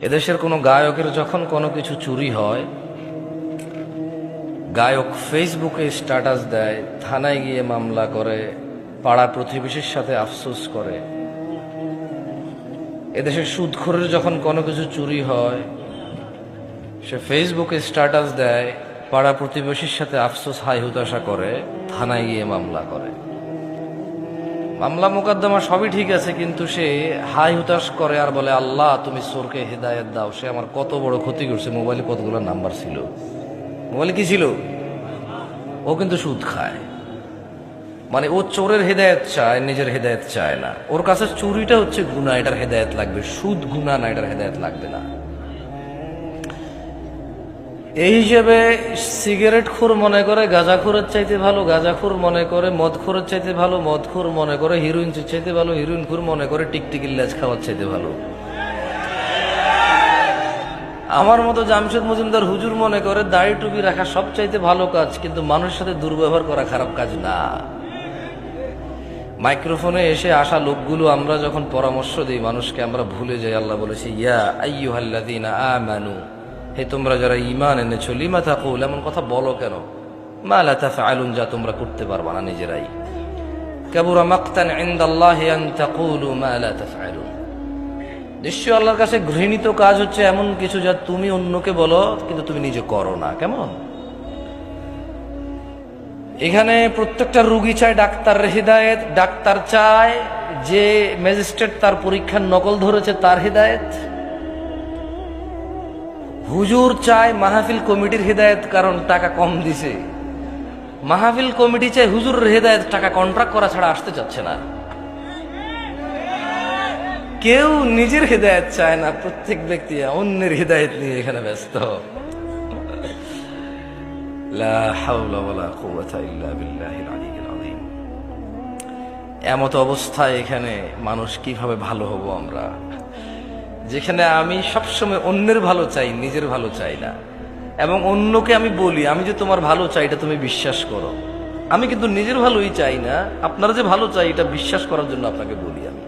এদেশের কোনো গায়কের যখন কোনো কিছু চুরি হয়, গায়ক ফেসবুকে স্ট্যাটাস দেয়, থানায় গিয়ে মামলা করে, পাড়া প্রতিবেশীর সাথে আফসোস করে। এদেশের সুদখোরের যখন কোনো কিছু চুরি হয়, সে ফেসবুকে স্ট্যাটাস দেয়, পাড়া প্রতিবেশীর সাথে আফসোস হাই হুতাশা করে, থানায় গিয়ে মামলা করে। মামলা মোকদ্দমা সবই ঠিক আছে, কিন্তু সে হাই হুতাশ করে আর বলে, আল্লাহ তুমি চোরকে হেদায়েত দাও। সে আমার কত বড় ক্ষতি করছে। মোবাইলে কতগুলো নাম্বার ছিল, মোবাইলে কি ছিল? ও কিন্তু সুদ খায়। মানে ও চোরের হেদায়েত চায়, নিজের হেদায়েত চায় না। ওর কাছে চুরিটা হচ্ছে গুনাহ, এটার হেদায়েত লাগবে। সুদ গুনাহ না, এটার হেদায়েত লাগবে না। এই হিসেবে সিগারেটখোর মনে করে গাঁজাখোরের চাইতে ভালো, গাঁজাখোর মনে করে মদখোরের চাইতে ভালো, মদখোর মনে করে হিরোইন চাইতে ভালো, হিরোইনখোর মনে করে টিকটিকির লেজ খাওয়ার চাইতে ভালো। আমার মতো জামশেদ মজুমদার হুজুর মনে করে দাড়ি টুপি রাখা সব চাইতে ভালো কাজ, কিন্তু মানুষের সাথে দুর্ব্যবহার করা খারাপ কাজ না। মাইক্রোফোনে এসে আসা লোকগুলো আমরা যখন পরামর্শ দিই মানুষকে, আমরা ভুলে যাই আল্লাহ বলেছি, ইয়া আইয়ুহাল্লাযীনা আমানু, হে তোমরা যারা ঈমান এনেছো, লিমা তাকুল, এমন কথা বলো কেন, মা লা তাফআলুন, যা তোমরা করতে পারবা না নিজেরাই। কাবুরা মাকতান ইনদাল্লাহি আন তাকুলু মা লা তাফআলুন, নিশ্চয় আল্লাহর কাছে ঘৃণিত কাজ হচ্ছে এমন কিছু যা তুমি অন্যকে বলো কিন্তু তুমি নিজে করো না। কেমন? এখানে প্রত্যেকটা রুগী চায় ডাক্তারের হিদায়েত, ডাক্তার চায় যে ম্যাজিস্ট্রেট তার পরীক্ষার নকল ধরেছে তার হিদায়েত, হুজুর চায় মাহফিল কমিটির হিদায়েত কারণ টাকা কম দিছে, মাহফিল কমিটি চায় হুজুরের হিদায়েত, টাকা কন্ট্রাক্ট করা ছাড়া আসতে চাচ্ছে না। কেউ নিজের হিদায়েত চায় না, প্রত্যেক ব্যক্তি অন্যের হিদায়েত নিয়ে এখানে ব্যস্ত। লা হাওলা ওয়ালা কুওয়াতা ইল্লা বিল্লাহিল আলিয়্যিল আযীম। এমত অবস্থায় এখানে মানুষ কিভাবে ভালো হব আমরা, যেখানে আমি সবসময় অন্যের ভালো চাই, নিজের ভালো চাই না। এবং অন্যকে আমি বলি, আমি যে তোমার ভালো চাই এটা তুমি বিশ্বাস করো, আমি কিন্তু নিজের ভালোই চাই না, আপনারা যে ভালো চাই এটা বিশ্বাস করার জন্য আপনাকে বলি আমি।